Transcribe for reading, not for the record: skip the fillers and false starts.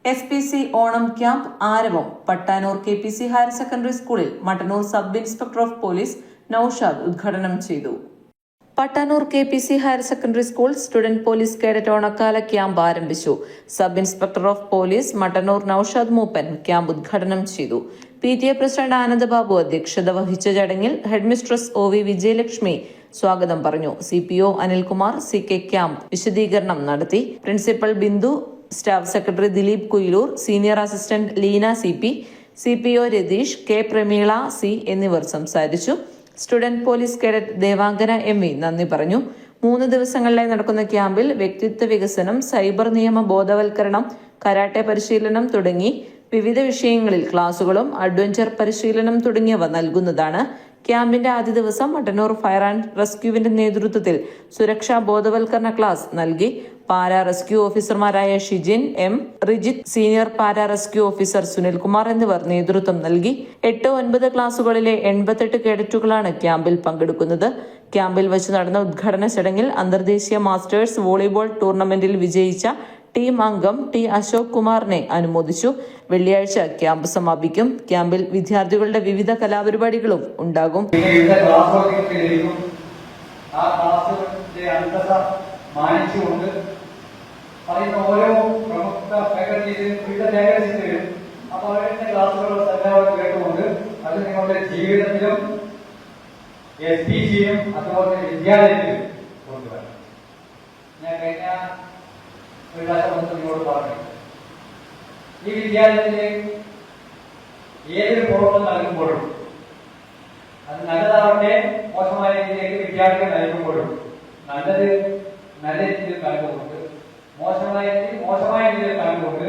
SPC Onam camp ആരവം. Pattanur KPC higher secondary സ്കൂളിൽ Mattannur sub inspector of police Naushad ഉദ്ഘാടനം ചെയ്തു. Pattanur KPC higher secondary school student police cadet ഓണക്കാല camp ആരംഭിച്ചു. Sub inspector of police Mattannur Naushad Moopan camp ഉദ്ഘാടനം ചെയ്തു. PTA പ്രസിഡന്റ് ആനന്ദബാബു അധ്യക്ഷത വഹിച്ച ചടങ്ങിൽ ഹെഡ്മിസ്ട്രസ് OV വിജയലക്ഷ്മി സ്വാഗതം പറഞ്ഞു. CPO അനിൽകുമാർ CK ക്യാമ്പ് വിശദീകരണം നടത്തി. Principal Bindu, staff secretary Dileep Kuyiloor, senior assistant Leena CP, CPO Ratheesh, K Prameela C എന്നിവർ സംസാരിച്ചു. Student police cadet Devangana MV നന്ദി പറഞ്ഞു. 3 ദിവസങ്ങളിലായി നടക്കുന്ന ക്യാമ്പിൽ വ്യക്തിത്വ വികസനം, സൈബർ നിയമ ബോധവൽക്കരണം, കരാട്ടെ പരിശീലനം തുടങ്ങി വിവിധ വിഷയങ്ങളിൽ ക്ലാസുകളും അഡ്വഞ്ചർ പരിശീലനം തുടങ്ങിയവ നൽകുന്നതാണ്. ക്യാമ്പിന്റെ ആദ്യ ദിവസം മട്ടന്നൂർ ഫയർ ആൻഡ് റെസ്ക്യൂവിന്റെ നേതൃത്വത്തിൽ സുരക്ഷാ ബോധവൽക്കരണ ക്ലാസ് നൽകി. പാരാ റെസ്ക്യൂ ഓഫീസർമാരായ Shijin M, Rijith, senior para rescue officer Sunilkumar എന്നിവർ നേതൃത്വം നൽകി. 8-9 ക്ലാസുകളിലെ 88 കേഡറ്റുകളാണ് ക്യാമ്പിൽ പങ്കെടുക്കുന്നത്. ക്യാമ്പിൽ വെച്ച് നടന്ന ഉദ്ഘാടന ചടങ്ങിൽ അന്തർദേശീയ മാസ്റ്റേഴ്സ് വോളിബോൾ ടൂർണമെന്റിൽ വിജയിച്ച ടീം അംഗം T അശോക് കുമാറിനെ അനുമോദിച്ചു. വെള്ളിയാഴ്ച ക്യാമ്പ് സമാപിക്കും. ക്യാമ്പിൽ വിദ്യാർത്ഥികളുടെ വിവിധ കലാപരിപാടികളും ഉണ്ടാകും. ഓരോ പ്രമുഖ കേട്ടുകൊണ്ട് അത് നിങ്ങളുടെ ജീവിതത്തിലും SPCയും അതുപോലെ വിദ്യാലയത്തിലും കൊണ്ടുവരണം. ഞാൻ കഴിഞ്ഞ ഒരു പ്രാവശ്യം നിങ്ങളോട് പറഞ്ഞു, ഈ വിദ്യാലയത്തിലെ ഏതൊരു പ്രവർത്തനം നൽകുമ്പോഴും അത് നല്ലതാവട്ടെ മോശമായ രീതിയിലേക്ക് വിദ്യാർത്ഥികൾ നൽകുമ്പോഴും നല്ലത് നല്ല രീതിയിൽ കണ്ടുകൊണ്ട് മോശമായ രീതിയിൽ കണ്ടുകൊണ്ട്